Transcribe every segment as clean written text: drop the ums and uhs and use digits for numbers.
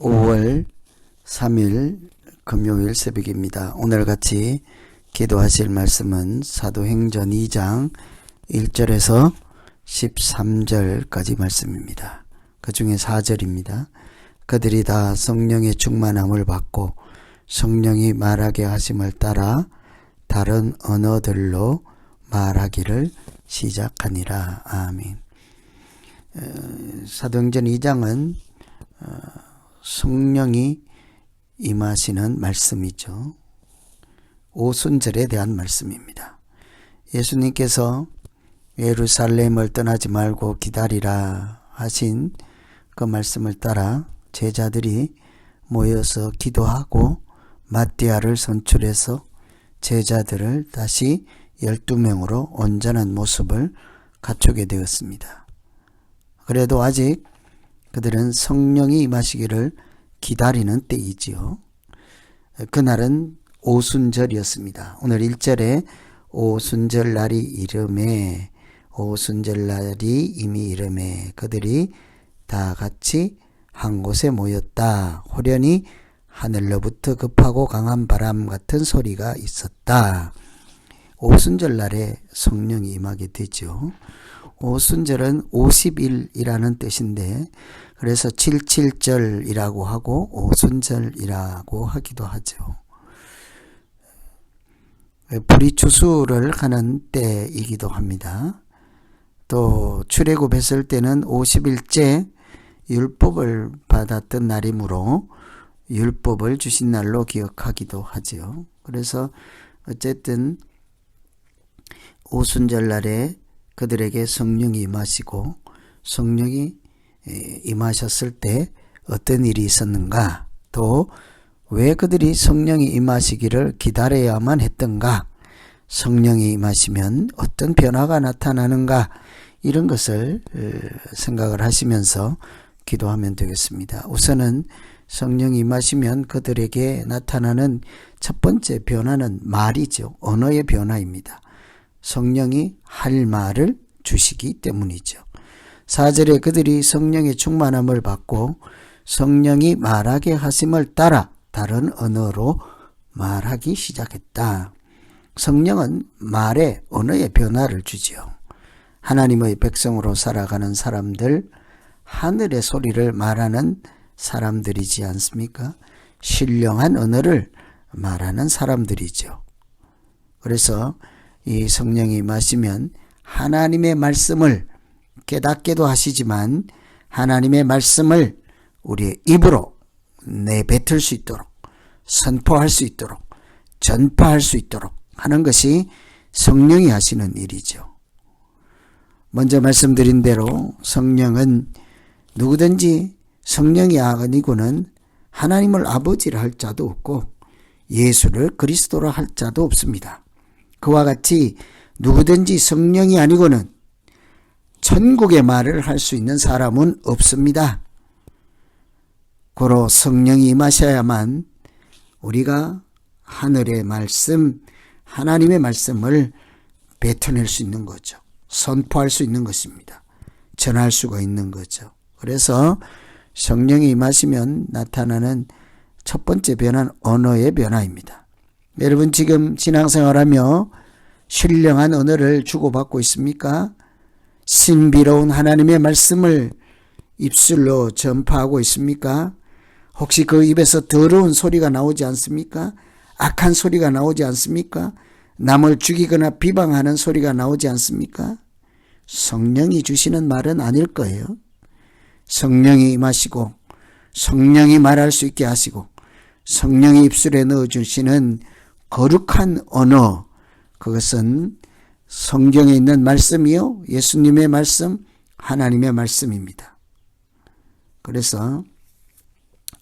5월 3일 금요일 새벽입니다. 오늘 같이 기도하실 말씀은 사도행전 2장 1절에서 13절까지 말씀입니다. 그 중에 4절입니다. 그들이 다 성령의 충만함을 받고 성령이 말하게 하심을 따라 다른 언어들로 말하기를 시작하니라. 아멘. 사도행전 2장은 성령이 임하시는 말씀이죠. 오순절에 대한 말씀입니다. 예수님께서 예루살렘을 떠나지 말고 기다리라 하신 그 말씀을 따라 제자들이 모여서 기도하고 마띠아를 선출해서 제자들을 다시 12명으로 온전한 모습을 갖추게 되었습니다. 그래도 아직 그들은 성령이 임하시기를 기다리는 때이지요. 그날은 오순절이었습니다. 오늘 1절에 오순절 날이 이름에, 오순절 날이 이미 이름에 그들이 다 같이 한 곳에 모였다. 호련히 하늘로부터 급하고 강한 바람 같은 소리가 있었다. 오순절 날에 성령이 임하게 되죠. 오순절은 50일이라는 뜻인데 그래서 77절이라고 하고 오순절이라고 하기도 하죠. 불이 추수를 하는 때이기도 합니다. 또 출애굽했을 때는 50일째 율법을 받았던 날이므로 율법을 주신 날로 기억하기도 하죠. 그래서 어쨌든 오순절 날에 그들에게 성령이 임하시고 성령이 임하셨을 때 어떤 일이 있었는가, 또 왜 그들이 성령이 임하시기를 기다려야만 했던가, 성령이 임하시면 어떤 변화가 나타나는가, 이런 것을 생각을 하시면서 기도하면 되겠습니다. 우선은 성령이 임하시면 그들에게 나타나는 첫 번째 변화는 말이죠. 언어의 변화입니다. 성령이 할 말을 주시기 때문이죠. 4절에 그들이 성령의 충만함을 받고 성령이 말하게 하심을 따라 다른 언어로 말하기 시작했다. 성령은 말에 언어의 변화를 주지요. 하나님의 백성으로 살아가는 사람들, 하늘의 소리를 말하는 사람들이지 않습니까? 신령한 언어를 말하는 사람들이죠. 그래서 이 성령이 임하시면 하나님의 말씀을 깨닫게도 하시지만 하나님의 말씀을 우리의 입으로 내뱉을 수 있도록, 선포할 수 있도록, 전파할 수 있도록 하는 것이 성령이 하시는 일이죠. 먼저 말씀드린 대로 성령은 누구든지 성령이 아니고는 하나님을 아버지라 할 자도 없고 예수를 그리스도라 할 자도 없습니다. 그와 같이 누구든지 성령이 아니고는 천국의 말을 할 수 있는 사람은 없습니다. 고로 성령이 임하셔야만 우리가 하늘의 말씀, 하나님의 말씀을 뱉어낼 수 있는 거죠. 선포할 수 있는 것입니다. 전할 수가 있는 거죠. 그래서 성령이 임하시면 나타나는 첫 번째 변화는 언어의 변화입니다. 여러분 지금 신앙생활하며 신령한 언어를 주고받고 있습니까? 신비로운 하나님의 말씀을 입술로 전파하고 있습니까? 혹시 그 입에서 더러운 소리가 나오지 않습니까? 악한 소리가 나오지 않습니까? 남을 죽이거나 비방하는 소리가 나오지 않습니까? 성령이 주시는 말은 아닐 거예요. 성령이 임하시고 성령이 말할 수 있게 하시고 성령이 입술에 넣어주시는 거룩한 언어, 그것은 성경에 있는 말씀이요, 예수님의 말씀, 하나님의 말씀입니다. 그래서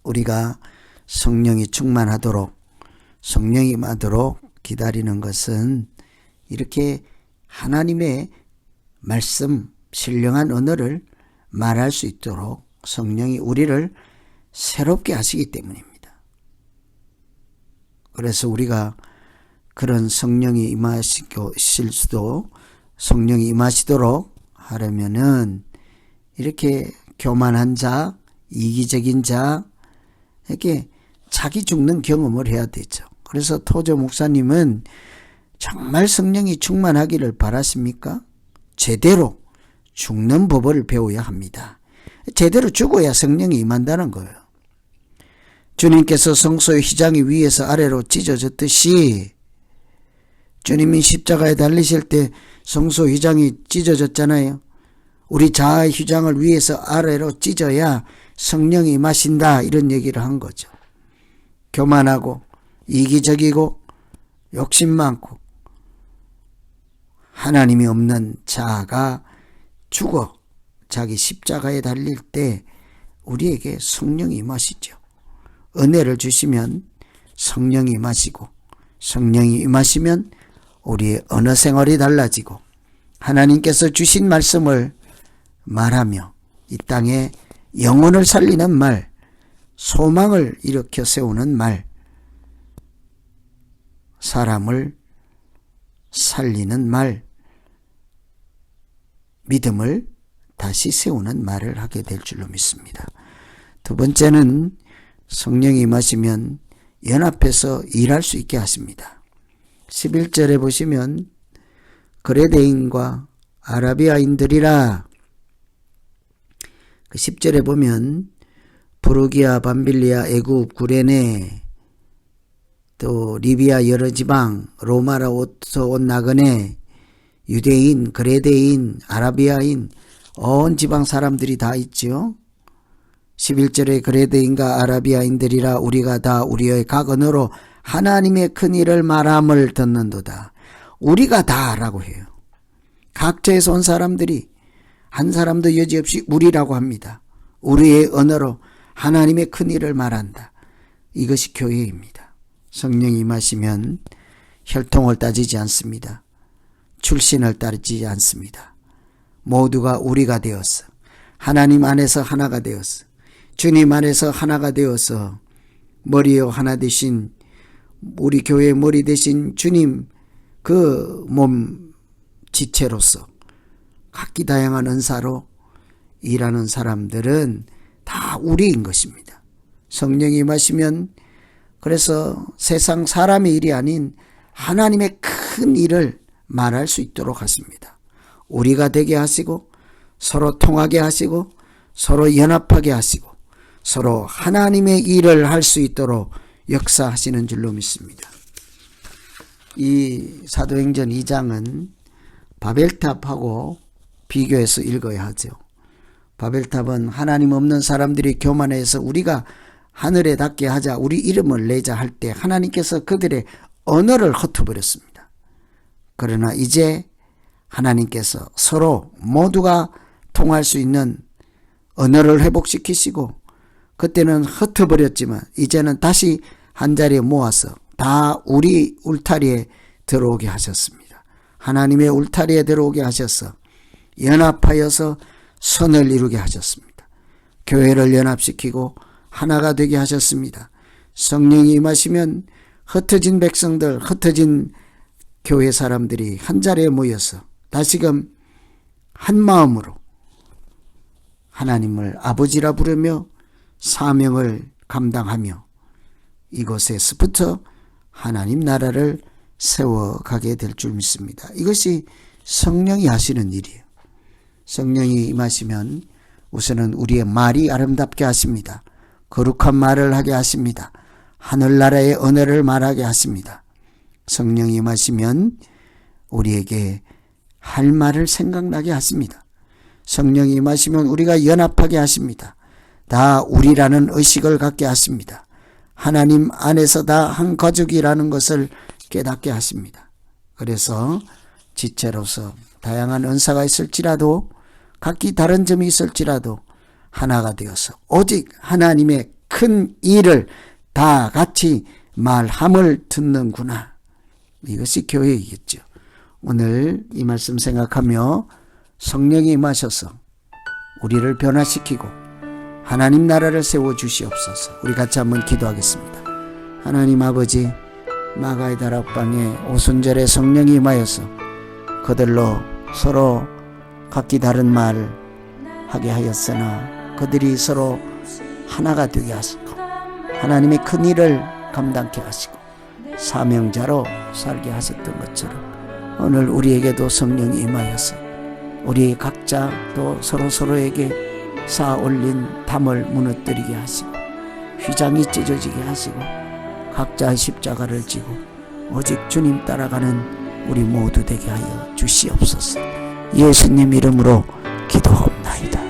우리가 성령이 충만하도록, 성령이 임하도록 기다리는 것은 이렇게 하나님의 말씀, 신령한 언어를 말할 수 있도록 성령이 우리를 새롭게 하시기 때문입니다. 그래서 우리가 그런 성령이 임하실 수도, 성령이 임하시도록 하려면은 이렇게 교만한 자, 이기적인 자, 이렇게 자기 죽는 경험을 해야 되죠. 그래서 토저 목사님은 정말 성령이 충만하기를 바라십니까? 제대로 죽는 법을 배워야 합니다. 제대로 죽어야 성령이 임한다는 거예요. 주님께서 성소의 휘장이 위에서 아래로 찢어졌듯이 주님이 십자가에 달리실 때 성소 휘장이 찢어졌잖아요. 우리 자아의 휘장을 위에서 아래로 찢어야 성령이 임하신다, 이런 얘기를 한 거죠. 교만하고 이기적이고 욕심 많고 하나님이 없는 자아가 죽어 자기 십자가에 달릴 때 우리에게 성령이 임하시죠. 은혜를 주시면 성령이 임하시고, 성령이 임하시면 우리의 언어 생활이 달라지고, 하나님께서 주신 말씀을 말하며 이 땅에 영혼을 살리는 말, 소망을 일으켜 세우는 말, 사람을 살리는 말, 믿음을 다시 세우는 말을 하게 될 줄로 믿습니다. 두 번째는 성령이 임하시면 연합해서 일할 수 있게 하십니다. 11절에 보시면 그레데인과 아라비아인들이라, 10절에 보면 부르기아, 밤빌리아, 애굽, 구레네, 또 리비아 여러 지방, 로마로부터 온 나그네, 유대인, 그레데인, 아라비아인, 온 지방 사람들이 다 있죠. 11절에 그레데인과 아라비아인들이라 우리가 다 우리의 각 언어로 하나님의 큰 일을 말함을 듣는도다. 우리가 다라고 해요. 각처에서 온 사람들이 한 사람도 여지없이 우리라고 합니다. 우리의 언어로 하나님의 큰 일을 말한다. 이것이 교회입니다. 성령이 임하시면 혈통을 따지지 않습니다. 출신을 따지지 않습니다. 모두가 우리가 되었어. 하나님 안에서 하나가 되었어. 주님 안에서 하나가 되어서 머리요 하나 되신, 우리 교회의 머리 되신 주님 그 몸 지체로서 각기 다양한 은사로 일하는 사람들은 다 우리인 것입니다. 성령이 임하시면 그래서 세상 사람의 일이 아닌 하나님의 큰 일을 말할 수 있도록 하십니다. 우리가 되게 하시고, 서로 통하게 하시고, 서로 연합하게 하시고, 서로 하나님의 일을 할 수 있도록 역사하시는 줄로 믿습니다. 이 사도행전 2장은 바벨탑하고 비교해서 읽어야 하죠. 바벨탑은 하나님 없는 사람들이 교만해서 우리가 하늘에 닿게 하자, 우리 이름을 내자 할 때 하나님께서 그들의 언어를 흩어버렸습니다. 그러나 이제 하나님께서 서로 모두가 통할 수 있는 언어를 회복시키시고, 그때는 흩어버렸지만 이제는 다시 한자리에 모아서 다 우리 울타리에 들어오게 하셨습니다. 하나님의 울타리에 들어오게 하셔서 연합하여서 선을 이루게 하셨습니다. 교회를 연합시키고 하나가 되게 하셨습니다. 성령이 임하시면 흩어진 백성들, 흩어진 교회 사람들이 한자리에 모여서 다시금 한 마음으로 하나님을 아버지라 부르며 사명을 감당하며 이곳에서부터 하나님 나라를 세워가게 될 줄 믿습니다. 이것이 성령이 하시는 일이에요. 성령이 임하시면 우선은 우리의 말이 아름답게 하십니다. 거룩한 말을 하게 하십니다. 하늘나라의 언어를 말하게 하십니다. 성령이 임하시면 우리에게 할 말을 생각나게 하십니다. 성령이 임하시면 우리가 연합하게 하십니다. 다 우리라는 의식을 갖게 하십니다. 하나님 안에서 다 한 가족이라는 것을 깨닫게 하십니다. 그래서 지체로서 다양한 은사가 있을지라도, 각기 다른 점이 있을지라도 하나가 되어서 오직 하나님의 큰 일을 다 같이 말함을 듣는구나. 이것이 교회이겠죠. 오늘 이 말씀 생각하며 성령이 임하셔서 우리를 변화시키고 하나님 나라를 세워주시옵소서. 우리 같이 한번 기도하겠습니다. 하나님 아버지, 마가의 다락방에 오순절에 성령이 임하여서 그들로 서로 각기 다른 말을 하게 하였으나 그들이 서로 하나가 되게 하시고 하나님의 큰 일을 감당케 하시고 사명자로 살게 하셨던 것처럼 오늘 우리에게도 성령이 임하여서 우리 각자 또 서로서로에게 쌓아 올린 담을 무너뜨리게 하시고 휘장이 찢어지게 하시고 각자의 십자가를 지고 오직 주님 따라가는 우리 모두 되게 하여 주시옵소서. 예수님 이름으로 기도합나이다.